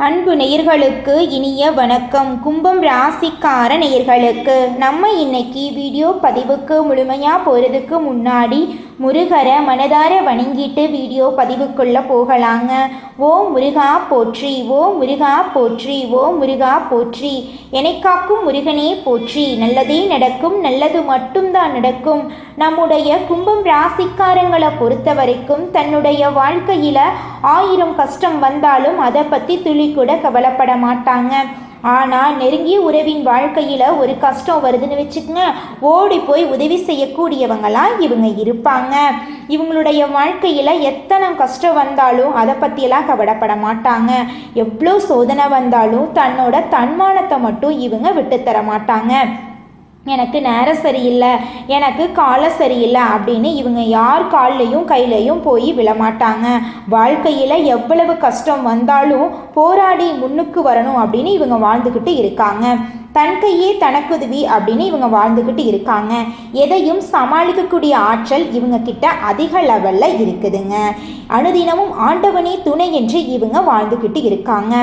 அன்பு நேயர்களுக்கு இனிய வணக்கம். கும்பம் ராசிக்கார நேயர்களுக்கு நம்ம இன்னைக்கு வீடியோ பதிவுக்கு முழுமையாக போகிறதுக்கு முன்னாடி முருகரை மனதார வணங்கிட்டு வீடியோ பதிவுக்குள்ளே போகலாங்க. ஓ முருகா போற்றி, ஓ முருகா போற்றி, ஓ முருகா போற்றி, என்னை காக்கும் முருகனே போற்றி. நல்லதே நடக்கும், நல்லது மட்டும்தான் நடக்கும். நம்முடைய கும்பம் ராசிக்காரங்களை பொறுத்த வரைக்கும் தன்னுடைய வாழ்க்கையில் 1000 கஷ்டம் வந்தாலும் அதை பற்றி துளி கூட கவலைப்பட மாட்டாங்க. ஆனால் நெருங்கிய உறவின் வாழ்க்கையில் ஒரு கஷ்டம் வருதுன்னு வச்சுக்கோங்க, ஓடி போய் உதவி செய்யக்கூடியவங்களாம் இவங்க இருப்பாங்க. இவங்களுடைய வாழ்க்கையில் எத்தனை கஷ்டம் வந்தாலும் அதை பற்றியெல்லாம் கவலைப்பட மாட்டாங்க. எவ்வளோ சோதனை வந்தாலும் தன்னோட தன்மானத்தை மட்டும் இவங்க விட்டுத்தர மாட்டாங்க. எனக்கு நேரம் சரியில்லை, எனக்கு காலை சரியில்லை அப்படின்னு இவங்க யார் கால்லையும் கையிலையும் போய் விழமாட்டாங்க. வாழ்க்கையில் எவ்வளவு கஷ்டம் வந்தாலும் போராடி முன்னுக்கு வரணும் அப்படின்னு இவங்க வாழ்ந்துக்கிட்டு இருக்காங்க. தன் கையே தனக்குதவி அப்படின்னு இவங்க வாழ்ந்துக்கிட்டு இருக்காங்க. எதையும் சமாளிக்கக்கூடிய ஆற்றல் இவங்க கிட்ட அதிக லெவலில் இருக்குதுங்க. அனுதினமும் ஆண்டவனே துணை என்று இவங்க வாழ்ந்துக்கிட்டு இருக்காங்க.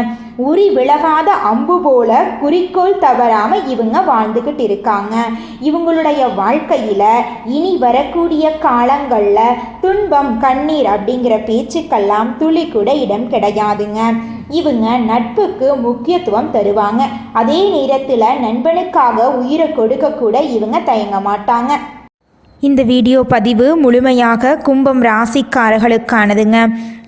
உரி விலகாத அம்பு போல குறிக்கோள் தவறாமல் இவங்க வாழ்ந்துக்கிட்டு இருக்காங்க. இவங்களுடைய வாழ்க்கையில் இனி வரக்கூடிய காலங்களில் துன்பம் கண்ணீர் அப்படிங்கிற பேச்சுக்கெல்லாம் துளி கூட இடம் கிடையாதுங்க. இவங்க நட்புக்கு முக்கியத்துவம் தருவாங்க. அதே நேரத்தில் நண்பனுக்காக உயிரை கொடுக்க கூட இவங்க தயங்க மாட்டாங்க. இந்த வீடியோ பதிவு முழுமையாக கும்பம் ராசிக்காரர்களுக்கானதுங்க.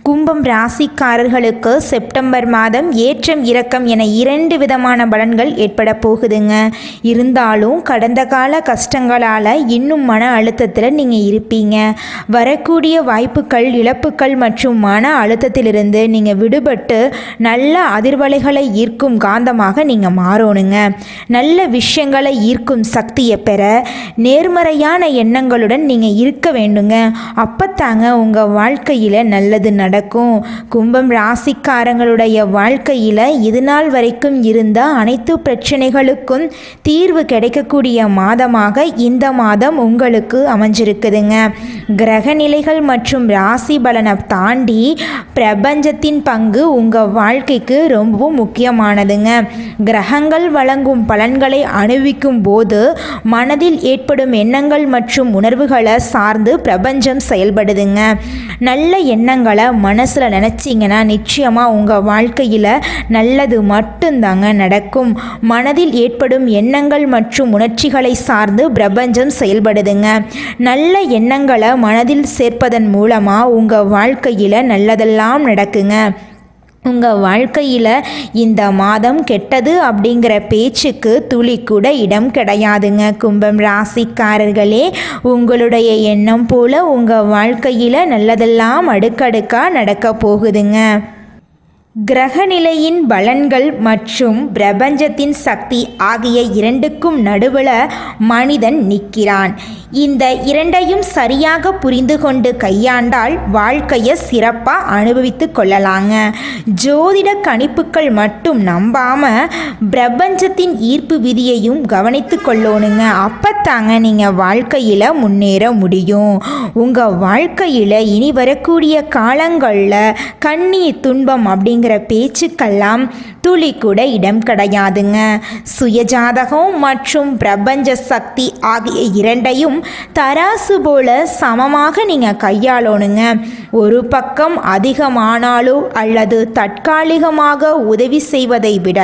கும்பம் ராசிக்காரர்களுக்கு செப்டம்பர் மாதம் ஏற்றம் இறக்கம் என 2 விதமான பலன்கள் ஏற்பட போகுதுங்க. இருந்தாலும் கடந்த கால கஷ்டங்களால் இன்னும் மன அழுத்தத்தில் நீங்கள் இருப்பீங்க. வரக்கூடிய வாய்ப்புகள், இழப்புகள் மற்றும் மன அழுத்தத்திலிருந்து நீங்கள் விடுபட்டு நல்ல அதிர்வலைகளை ஈர்க்கும் காந்தமாக நீங்கள் மாறணுங்க. நல்ல விஷயங்களை ஈர்க்கும் சக்தியை பெற நேர்மறையான எண்ணங்களுடன் நீங்கள் இருக்க வேண்டுங்க. அப்பத்தாங்க உங்கள் வாழ்க்கையில் நல்லது நடக்கும். கும்பம் ராசிக்காரங்களுடைய வாழ்க்கையில் இதுநாள் வரைக்கும் இருந்த அனைத்து பிரச்சனைகளுக்கும் தீர்வு கிடைக்கக்கூடிய மாதமாக இந்த மாதம் உங்களுக்கு அமைஞ்சிருக்குதுங்க. கிரக நிலைகள் மற்றும் ராசி பலனை தாண்டி பிரபஞ்சத்தின் பங்கு உங்கள் வாழ்க்கைக்கு ரொம்பவும் முக்கியமானதுங்க. கிரகங்கள் வழங்கும் பலன்களை அனுபவிக்கும் போது மனதில் ஏற்படும் எண்ணங்கள் மற்றும் உணர்வுகளை சார்ந்து பிரபஞ்சம் செயல்படுதுங்க. நல்ல எண்ணங்களை மனசில் நினச்சிங்கன்னா நிச்சயமாக உங்கள் வாழ்க்கையில் நல்லது மட்டும்தாங்க நடக்கும். மனதில் ஏற்படும் எண்ணங்கள் மற்றும் உணர்ச்சிகளை சார்ந்து பிரபஞ்சம் செயல்படுதுங்க. நல்ல எண்ணங்களை மனதில் சேர்ப்பதன் மூலமாக உங்கள் வாழ்க்கையில் நல்லதெல்லாம் நடக்குங்க. உங்கள் வாழ்க்கையில் இந்த மாதம் கெட்டது அப்படிங்கிற பேச்சுக்கு துளி கூட இடம் கிடையாதுங்க. கும்பம் ராசிக்காரர்களே, உங்களுடைய எண்ணம் போல் உங்கள் வாழ்க்கையில் நல்லதெல்லாம் அடுக்கடுக்காக நடக்க போகுதுங்க. கிரகநிலையின் பலன்கள் மற்றும் பிரபஞ்சத்தின் சக்தி ஆகிய இரண்டுக்கும் நடுவில் மனிதன் நிற்கிறான். இந்த இரண்டையும் சரியாக புரிந்து கொண்டு கையாண்டால் வாழ்க்கையை சிறப்பாக அனுபவித்து கொள்ளலாங்க. ஜோதிட கணிப்புகள் மட்டும் நம்பாமல் பிரபஞ்சத்தின் ஈர்ப்பு விதியையும் கவனித்து கொள்ளணுங்க. அப்பத்தாங்க நீங்கள் வாழ்க்கையில் முன்னேற முடியும். உங்கள் வாழ்க்கையில் இனி வரக்கூடிய காலங்களில் கண்ணீர், துன்பம் அப்படிங்கிற பேச்சுக்கெல்லாம் துளி கூட இடம் கிடையாதுங்க. சுயஜாதகம் மற்றும் பிரபஞ்ச சக்தி ஆகிய இரண்டையும் தராசு போல சமமாக நீங்கள் கையாளணுங்க. ஒரு பக்கம் அதிகமானாலோ அல்லது தற்காலிகமாக உதவி செய்வதை விட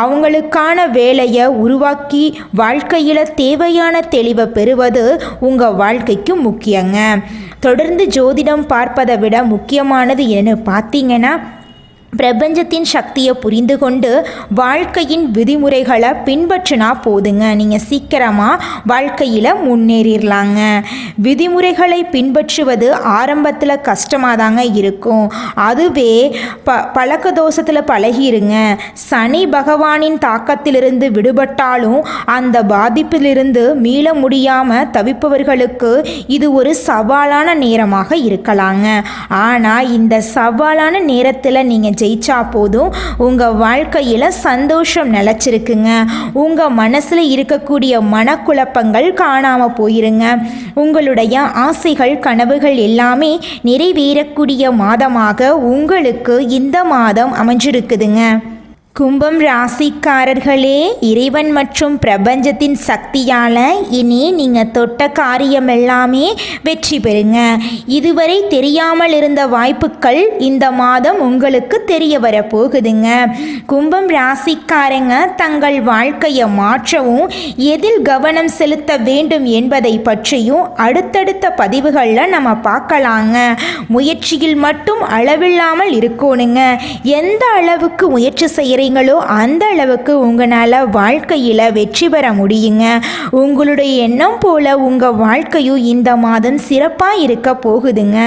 அவங்களுக்கான வேலையை உருவாக்கி வாழ்க்கையில் தேவையான தெளிவை பெறுவது உங்கள் வாழ்க்கைக்கு முக்கியங்க. தொடர்ந்து ஜோதிடம் பார்ப்பதை விட முக்கியமானது என்னன்னு பார்த்தீங்கன்னா, பிரபஞ்சத்தின் சக்தியை புரிந்து கொண்டு வாழ்க்கையின் விதிமுறைகளை பின்பற்றினா போதுங்க. நீங்கள் சீக்கிரமாக வாழ்க்கையில் முன்னேறிடலாங்க. விதிமுறைகளை பின்பற்றுவது ஆரம்பத்தில் கஷ்டமாக தாங்க இருக்கும். அதுவே பழக்க தோஷத்தில் பழகிருங்க. சனி பகவானின் தாக்கத்திலிருந்து விடுபட்டாலும் அந்த பாதிப்பிலிருந்து மீள முடியாமல் தவிப்பவர்களுக்கு இது ஒரு சவாலான நேரமாக இருக்கலாங்க. ஆனால் இந்த சவாலான நேரத்தில் நீங்கள் ஜெயிச்சா போதும், உங்கள் வாழ்க்கையில் சந்தோஷம் நிலச்சிருக்குங்க. உங்கள் மனசில் இருக்கக்கூடிய மனக்குழப்பங்கள் காணாமல் போயிருங்க. உங்களுடைய ஆசைகள் கனவுகள் எல்லாமே நிறைவேறக்கூடிய மாதமாக உங்களுக்கு இந்த மாதம் அமைஞ்சிருக்குதுங்க. கும்பம் ராசிக்காரர்களே, இறைவன் மற்றும் பிரபஞ்சத்தின் சக்தியால் இனி நீங்கள் தொட்ட காரியம் எல்லாமே வெற்றி பெறுங்க. இதுவரை தெரியாமல் இருந்த வாய்ப்புகள் இந்த மாதம் உங்களுக்கு தெரிய வர போகுதுங்க. கும்பம் ராசிக்காரங்க தங்கள் வாழ்க்கையை மாற்றவும் எதில் கவனம் செலுத்த வேண்டும் என்பதை பற்றியும் அடுத்தடுத்த பதிவுகளில் நம்ம பார்க்கலாங்க. முயற்சியில் மட்டும் அளவில்லாமல் இருக்கணுங்க. எந்த அளவுக்கு முயற்சி செய்கிற அந்த அளவுக்கு உங்களால் வாழ்க்கையில் வெற்றி பெற முடியுங்க. உங்களுடைய எண்ணம் போல உங்கள் வாழ்க்கையும் இந்த மாதம் சிறப்பாக இருக்க போகுதுங்க.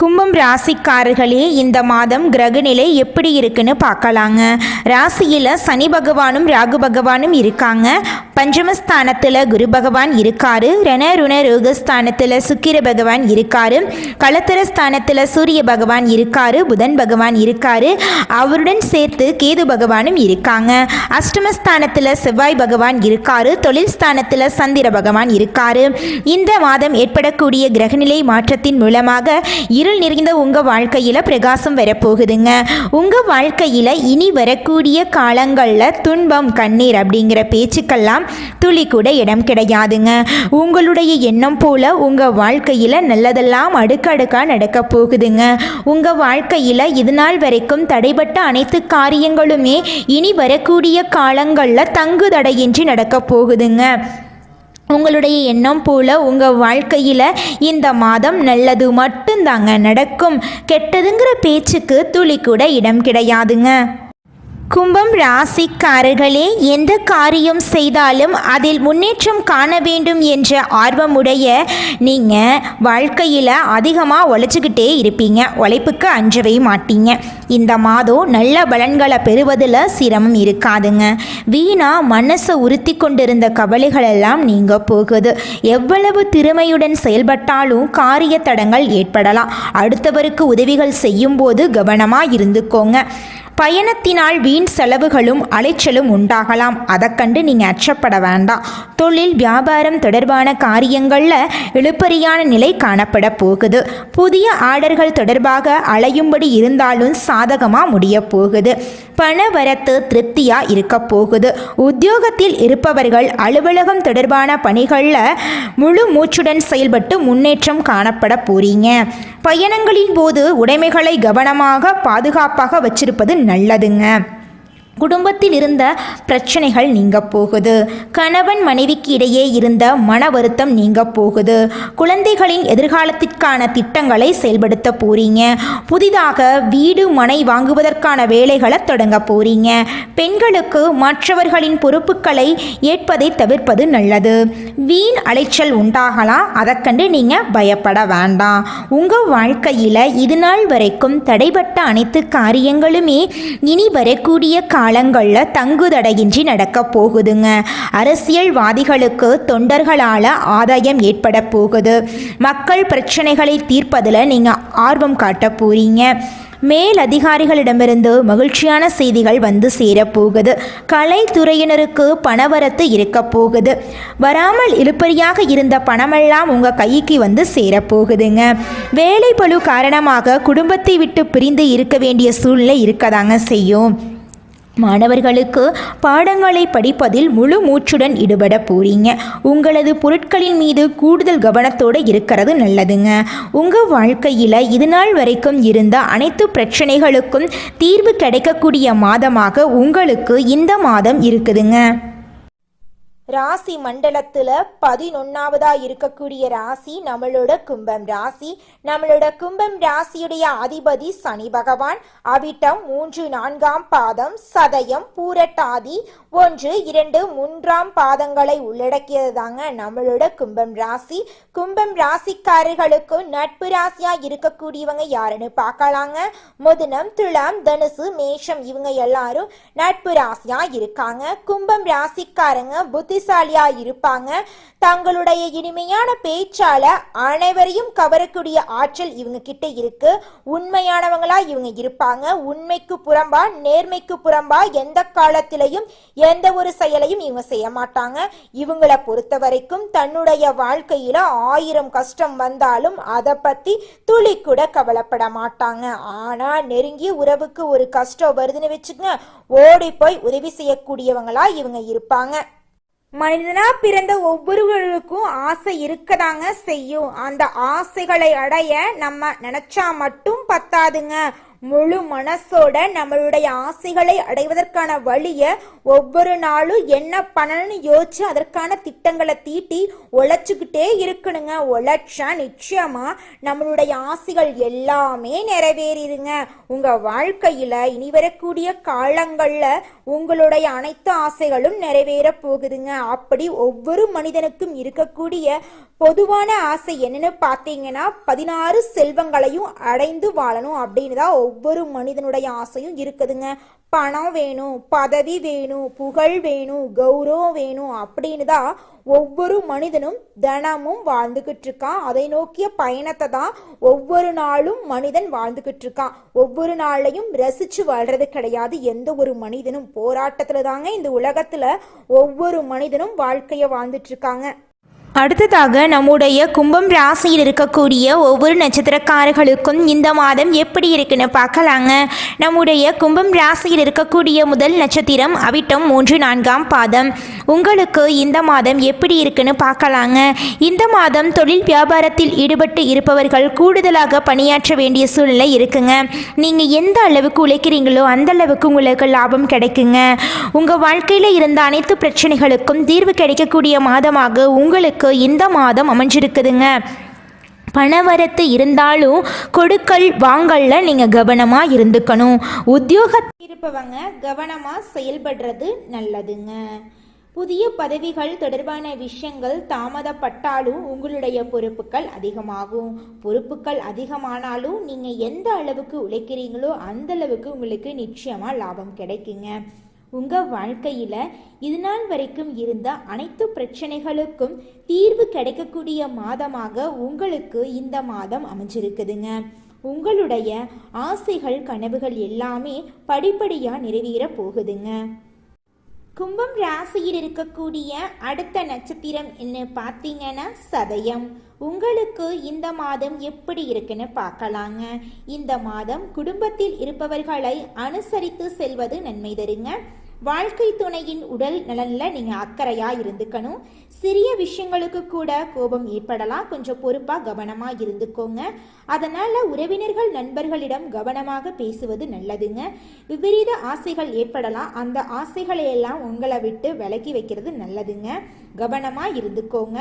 கும்பம் ராசிக்காரர்களே, இந்த மாதம் கிரகநிலை எப்படி இருக்குன்னு பார்க்கலாங்க. ராசியில் சனி பகவானும் ராகு பகவானும் இருக்காங்க. பஞ்சமஸ்தானத்தில் குரு பகவான் இருக்காரு. ரணருண ரோகஸ்தானத்தில் சுக்கிர பகவான் இருக்காரு. களத்திர ஸ்தானத்தில் சூரிய பகவான் இருக்காரு. புதன் பகவான் இருக்காரு. அவருடன் சேர்த்து கேது பகவானும் இருக்காங்க. அஷ்டமஸ்தானத்தில் செவ்வாய் பகவான் இருக்காரு. தொழில் ஸ்தானத்தில் சந்திர பகவான் இருக்காரு. இந்த மாதம் ஏற்படக்கூடிய கிரகநிலை மாற்றத்தின் மூலமாக இருள் நிறைந்த உங்கள் வாழ்க்கையில் பிரகாசம் வரப்போகுதுங்க. உங்கள் வாழ்க்கையில் இனி வரக்கூடிய காலங்களில் துன்பம் கண்ணீர் அப்படிங்கிற பேச்சுக்கெல்லாம் துளி கூட இடம் கிடையாதுங்க. உங்களுடைய எண்ணம் போல உங்கள் வாழ்க்கையில் நல்லதெல்லாம் அடுக்கடுக்காக நடக்க போகுதுங்க. உங்கள் வாழ்க்கையில் இது நாள் வரைக்கும் தடைபட்ட அனைத்து காரியங்களுமே இனி வரக்கூடிய காலங்களில் தங்கு தடையின்றி நடக்க போகுதுங்க. உங்களுடைய எண்ணம் போல உங்கள் வாழ்க்கையில் இந்த மாதம் நல்லது மட்டும்தாங்க நடக்கும். கெட்டதுங்கிற பேச்சுக்கு துளி கூட இடம் கிடையாதுங்க. கும்பம் ராசிக்காரர்களே, எந்த காரியம் செய்தாலும் அதில் முன்னேற்றம் காண வேண்டும் என்ற ஆர்வமுடைய நீங்கள் வாழ்க்கையில் அதிகமாக உழைச்சிக்கிட்டே இருப்பீங்க. உழைப்புக்கு அஞ்சவே மாட்டீங்க. இந்த மாதம் நல்ல பலன்களை பெறுவதில் சிரமம் இருக்காதுங்க. வீணாக மனசை உறுத்தி கொண்டிருந்த கவலைகளெல்லாம் நீங்க போகுது. எவ்வளவு திறமையுடன் செயல்பட்டாலும் காரிய தடங்கள் ஏற்படலாம். அடுத்தவருக்கு உதவிகள் செய்யும் போது கவனமாக இருந்துக்கோங்க. பயணத்தினால் வீண் செலவுகளும் அலைச்சலும் உண்டாகலாம். அதை கண்டு நீங்கள் அச்சப்பட வேண்டாம். தொழில் வியாபாரம் தொடர்பான காரியங்களில் இழுபறியான நிலை காணப்பட போகுது. புதிய ஆர்டர்கள் தொடர்பாக அலையும்படி இருந்தாலும் சாதகமாக முடிய போகுது. பண வரத்து திருப்தியாக இருக்க போகுது. உத்தியோகத்தில் இருப்பவர்கள் அலுவலகம் தொடர்பான பணிகளில் முழு மூச்சுடன் செயல்பட்டு முன்னேற்றம் காணப்பட போறீங்க. பயணங்களின் போது உடைமைகளை கவனமாக பாதுகாப்பாக வச்சிருப்பது நல்லதுங்க. குடும்பத்தில் இருந்த பிரச்சனைகள் நீங்க போகுது. கணவன் மனைவிக்கு இடையே இருந்த மன வருத்தம் நீங்க போகுது. குழந்தைகளின் எதிர்காலத்திற்கான திட்டங்களை செயல்படுத்த போறீங்க. புதிதாக வீடு மனை வாங்குவதற்கான வேலைகளை தொடங்க போறீங்க. பெண்களுக்கு மற்றவர்களின் பொறுப்புகளை ஏற்பதை தவிர்ப்பது நல்லது. வீண் அலைச்சல் உண்டாகலாம். அதை கண்டு நீங்க பயப்பட வேண்டாம். உங்க வாழ்க்கையில இது நாள் வரைக்கும் தடைபட்ட அனைத்து காரியங்களுமே இனி வரக்கூடிய காலங்களில் தங்குதடையின்றி நடக்க போகுதுங்க. அரசியல்வாதிகளுக்கு தொண்டர்களால் ஆதாயம் ஏற்பட போகுது. மக்கள் பிரச்சனைகளை தீர்ப்பதில் நீங்கள் ஆர்வம் காட்ட போறீங்க. மேல் அதிகாரிகளிடமிருந்து மகிழ்ச்சியான செய்திகள் வந்து சேரப்போகுது. கலைத்துறையினருக்கு பணவரத்து இருக்க போகுது. வராமல் இழுபறியாக இருந்த பணமெல்லாம் உங்கள் கைக்கு வந்து சேரப்போகுதுங்க. வேலை பளு காரணமாக குடும்பத்தை விட்டு பிரிந்து இருக்க வேண்டிய சூழ்நிலை இருக்கதாங்க செய்யும். மாணவர்களுக்கு பாடங்களை படிப்பதில் முழு மூச்சுடன் ஈடுபட போறீங்க. உங்களது பொருட்களின் மீது கூடுதல் கவனத்தோடு இருக்கிறது நல்லதுங்க. உங்கள் வாழ்க்கையில் இது நாள் வரைக்கும் இருந்த அனைத்து பிரச்சனைகளுக்கும் தீர்வு கிடைக்கக்கூடிய மாதமாக உங்களுக்கு இந்த மாதம் இருக்குதுங்க. ராசி மண்டலத்தில் 11வதா இருக்கக்கூடிய ராசி நம்மளோட கும்பம் ராசி. நம்மளோட கும்பம் ராசியுடைய அதிபதி சனி பகவான். அவிட்டம் 3, 4ஆம் பாதம், சதயம், பூரட்டாதி 1, 2, 3ஆம் பாதங்களை உள்ளடக்கியது தாங்க நம்மளோட கும்பம் ராசி. கும்பம் ராசிக்காரர்களுக்கு நட்பு ராசியா இருக்கக்கூடியவங்க யாருன்னு பார்க்கலாங்க. மிதுனம், துலாம், தனுசு, மேஷம் இவங்க எல்லாரும் நட்பு ராசியா இருக்காங்க. கும்பம் ராசிக்காரங்க புத்தி புத்திசாலியா இருப்பாங்க. தங்களுடைய இனிமையான பேச்சால அனைவரையும் கவரக்கூடிய ஆற்றல் இவங்க கிட்ட இருக்கு. உண்மையானவங்களா இவங்க இருப்பாங்க. உண்மைக்கு புறம்பா நேர்மைக்கு புறம்பா எந்த காலத்திலையும் எந்த ஒரு செயலையும் இவங்க செய்ய மாட்டாங்க. இவங்களை பொறுத்த வரைக்கும் தன்னுடைய வாழ்க்கையில 1000 கஷ்டம் வந்தாலும் அதை பத்தி துளி கூட கவலைப்பட மாட்டாங்க. ஆனா நெருங்கிய உறவுக்கு ஒரு கஷ்டம் வருதுன்னு வச்சுக்கங்க, ஓடி போய் உதவி செய்யக்கூடியவங்களா இவங்க இருப்பாங்க. மனிதனா பிறந்த ஒவ்வொருவருக்கும் ஆசை இருக்கதாங்க செய்யும். அந்த ஆசைகளை அடைய நம்ம நினைச்சா மட்டும் பத்தாதுங்க. முழு மனசோட நம்மளுடைய ஆசைகளை அடைவதற்கான வழிய ஒவ்வொரு நாளும் என்ன பண்ணணும்னு யோசிச்சு அதற்கான திட்டங்களை தீட்டி உழைச்சுக்கிட்டே இருக்கணுங்க. உழைச்சா நிச்சயமா நம்மளுடைய ஆசைகள் எல்லாமே நிறைவேறிடுங்க. உங்க வாழ்க்கையில இனி வரக்கூடிய காலங்கள்ல உங்களுடைய அனைத்து ஆசைகளும் நிறைவேற போகுதுங்க. அப்படி ஒவ்வொரு மனிதனுக்கும் இருக்கக்கூடிய பொதுவான ஆசை என்னன்னு பார்த்தீங்கன்னா 16 செல்வங்களையும் அடைந்து வாழணும் அப்படின்னு தான் ஒவ்வொரு மனிதனுடைய ஆசையும் இருக்குதுங்க. பணம் வேணும், பதவி வேணும், புகழ் வேணும், கௌரவம் வேணும் அப்படின்னு தான் ஒவ்வொரு மனிதனும் தினமும் வாழ்ந்துகிட்டு இருக்கான். அதை நோக்கிய பயணத்தை தான் ஒவ்வொரு நாளும் மனிதன் வாழ்ந்துகிட்டு இருக்கான். ஒவ்வொரு நாளையும் ரசிச்சு வாழ்றது கிடையாது. எந்த ஒரு மனிதனும் போராட்டத்துல தாங்க இந்த உலகத்துல ஒவ்வொரு மனிதனும் வாழ்க்கைய வாழ்ந்துட்டு இருக்காங்க. அடுத்ததாக நம்முடைய கும்பம் ராசியில் இருக்கக்கூடிய ஒவ்வொரு நட்சத்திரக்காரர்களுக்கும் இந்த மாதம் எப்படி இருக்குன்னு பார்க்கலாங்க. நம்முடைய கும்பம் ராசியில் இருக்கக்கூடிய முதல் நட்சத்திரம் அவிட்டம் 3, 4ஆம் பாதம். உங்களுக்கு இந்த மாதம் எப்படி இருக்குன்னு பார்க்கலாங்க. இந்த மாதம் தொழில் வியாபாரத்தில் ஈடுபட்டு இருப்பவர்கள் கூடுதலாக பணியாற்ற வேண்டிய சூழ்நிலை இருக்குங்க. நீங்கள் எந்த அளவுக்கு உழைக்கிறீங்களோ அந்த அளவுக்கு உங்களுக்கு லாபம் கிடைக்குங்க. உங்கள் வாழ்க்கையில் இருந்த அனைத்து பிரச்சனைகளுக்கும் தீர்வு கிடைக்கக்கூடிய மாதமாக உங்களுக்கு இந்த மாதம் அமைஞ்சிருக்குதுங்க. பணவரத்து இருந்தாலும் கொடுக்கல் வாங்கல்ல நீங்கள் கவனமாக இருந்துக்கணும். உத்தியோகத்தில் இருப்பவங்க கவனமாக செயல்படுறது நல்லதுங்க. புதிய பதவிகள் தொடர்பான விஷயங்கள் தாமதப்பட்டாலும் உங்களுடைய பொறுப்புகள் அதிகமாகும். பொறுப்புகள் அதிகமானாலும் நீங்கள் எந்த அளவுக்கு உழைக்கிறீங்களோ அந்த அளவுக்கு உங்களுக்கு நிச்சயமாக லாபம் கிடைக்குங்க. உங்கள் வாழ்க்கையில் இது நாள் வரைக்கும் இருந்த அனைத்து பிரச்சனைகளுக்கும் தீர்வு கிடைக்கக்கூடிய மாதமாக உங்களுக்கு இந்த மாதம் அமைஞ்சிருக்குதுங்க. உங்களுடைய ஆசைகள் கனவுகள் எல்லாமே படிப்படியாக நிறைவேற போகுதுங்க. கும்பம் ராசியில் இருக்கக்கூடிய அடுத்த நட்சத்திரம் என்ன பார்த்தீங்கன்னா சதயம். உங்களுக்கு இந்த மாதம் எப்படி இருக்குன்னு பார்க்கலாங்க. இந்த மாதம் குடும்பத்தில் இருப்பவர்களை அனுசரித்து செல்வது நன்மை தருங்க. வாழ்க்கை துணையின் உடல் நலனில் நீங்கள் அக்கறையாக இருந்துக்கணும். சிறிய விஷயங்களுக்கு கூட கோபம் ஏற்படலாம். கொஞ்சம் பொறுப்பாக கவனமாக இருந்துக்கோங்க. அதனால் உறவினர்கள் நண்பர்களிடம் கவனமாக பேசுவது நல்லதுங்க. விபரீத ஆசைகள் ஏற்படலாம். அந்த ஆசைகளை எல்லாம் உங்களை விட்டு விலக்கி வைக்கிறது நல்லதுங்க. கவனமாக இருந்துக்கோங்க.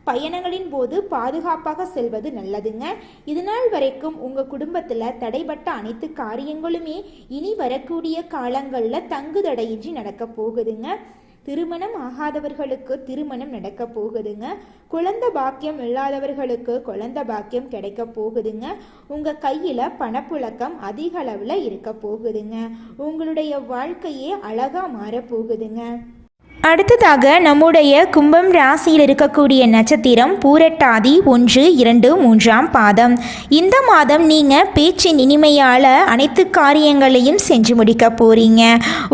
பயணங்களின் போது பாதுகாப்பாக செல்வது நல்லதுங்க. இதுநாள் வரைக்கும் உங்கள் குடும்பத்தில் தடைபட்ட அனைத்து காரியங்களுமே இனி வரக்கூடிய காலங்களில் தங்குதடையின்றி நடக்க போகுதுங்க. திருமணம் ஆகாதவர்களுக்கு திருமணம் நடக்க போகுதுங்க. குழந்தை பாக்கியம் இல்லாதவர்களுக்கு குழந்தை பாக்கியம் கிடைக்க போகுதுங்க. உங்கள் கையில் பணப்புழக்கம் அதிக அளவில் இருக்க போகுதுங்க. உங்களுடைய வாழ்க்கையே அழகாக மாறப்போகுதுங்க. அடுத்ததாக நம்முடைய கும்பம் ராசியில் இருக்கக்கூடிய நட்சத்திரம் பூரட்டாதி 1, 2, 3ஆம் பாதம். இந்த மாதம் நீங்கள் பேச்சின் இனிமையால் அனைத்து காரியங்களையும் செஞ்சு முடிக்க போகிறீங்க.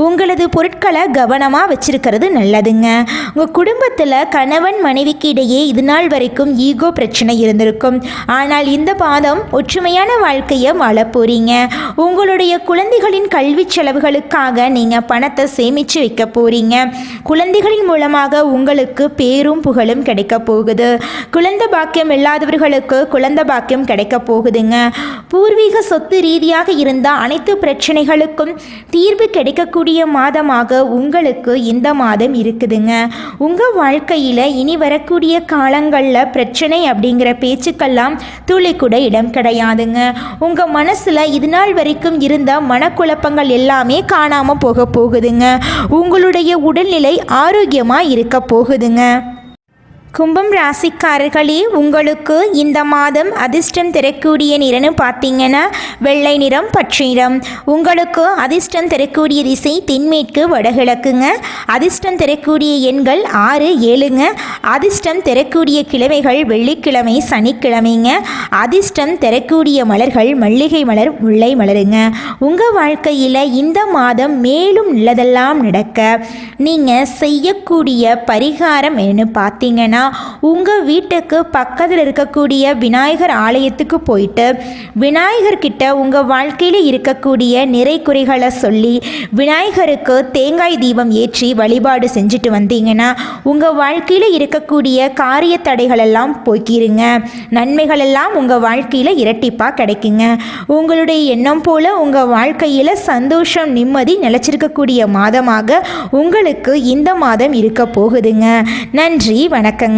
உங்களது பொருட்களை கவனமாக வச்சிருக்கிறது நல்லதுங்க. உங்கள் குடும்பத்தில் கணவன் மனைவிக்கு இடையே இது நாள் வரைக்கும் ஈகோ பிரச்சனை இருந்திருக்கும். ஆனால் இந்த மாதம் ஒற்றுமையான வாழ்க்கையை வாழ போகிறீங்க. உங்களுடைய குழந்தைகளின் கல்வி செலவுகளுக்காக நீங்கள் பணத்தை சேமித்து வைக்க போகிறீங்க. குழந்தைகளின் மூலமாக உங்களுக்கு பேரும் புகழும் கிடைக்க போகுது. குழந்தை பாக்கியம் இல்லாதவர்களுக்கு குழந்தை பாக்கியம் கிடைக்க போகுதுங்க. பூர்வீக சொத்து ரீதியாக இருந்த அனைத்து பிரச்சனைகளுக்கும் தீர்வு கிடைக்கக்கூடிய மாதமாக உங்களுக்கு இந்த மாதம் இருக்குதுங்க. உங்கள் வாழ்க்கையில் இனி வரக்கூடிய காலங்களில் பிரச்சனை அப்படிங்கிற பேச்சுக்கெல்லாம் துளி கூட இடம் கிடையாதுங்க. உங்கள் மனசில் இது நாள் வரைக்கும் இருந்த மனக்குழப்பங்கள் எல்லாமே காணாமல் போக போகுதுங்க. உங்களுடைய உடல்நிலை ஆரோக்கியமாக இருக்க போகுதுங்க. கும்பம் ராசிக்காரர்களே, உங்களுக்கு இந்த மாதம் அதிர்ஷ்டம் தரக்கூடிய நிறம்னு பார்த்தீங்கன்னா வெள்ளை நிறம், பச்சை நிறம். உங்களுக்கு அதிர்ஷ்டம் தரக்கூடிய திசை தென்மேற்கு வடகிழக்குங்க. அதிர்ஷ்டம் தரக்கூடிய எண்கள் 6, 7ங்க. அதிர்ஷ்டம் தரக்கூடிய கிழமைகள் வெள்ளிக்கிழமை, சனிக்கிழமைங்க. அதிர்ஷ்டம் தரக்கூடிய மலர்கள் மல்லிகை மலர், முல்லை மலருங்க. உங்கள் வாழ்க்கையில் இந்த மாதம் மேலும் நல்லதெல்லாம் நடக்க நீங்கள் செய்யக்கூடிய பரிகாரம் என்னன்னு பார்த்தீங்கன்னா, உங்கள் வீட்டுக்கு பக்கத்தில் இருக்கக்கூடிய விநாயகர் ஆலயத்துக்கு போயிட்டு விநாயகர்கிட்ட உங்கள் வாழ்க்கையில் இருக்கக்கூடிய நிறை குறைகளை சொல்லி விநாயகருக்கு தேங்காய் தீபம் ஏற்றி வழிபாடு செஞ்சுட்டு வந்தீங்கன்னா உங்கள் வாழ்க்கையில் இருக்கக்கூடிய காரிய தடைகளெல்லாம் போக்கிருங்க. நன்மைகளெல்லாம் உங்கள் வாழ்க்கையில் இரட்டிப்பாக கிடைக்குங்க. உங்களுடைய எண்ணம் போல் உங்கள் வாழ்க்கையில் சந்தோஷம், நிம்மதி நிலச்சிருக்கக்கூடிய மாதமாக உங்களுக்கு இந்த மாதம் இருக்க போகுதுங்க. நன்றி, வணக்கங்க.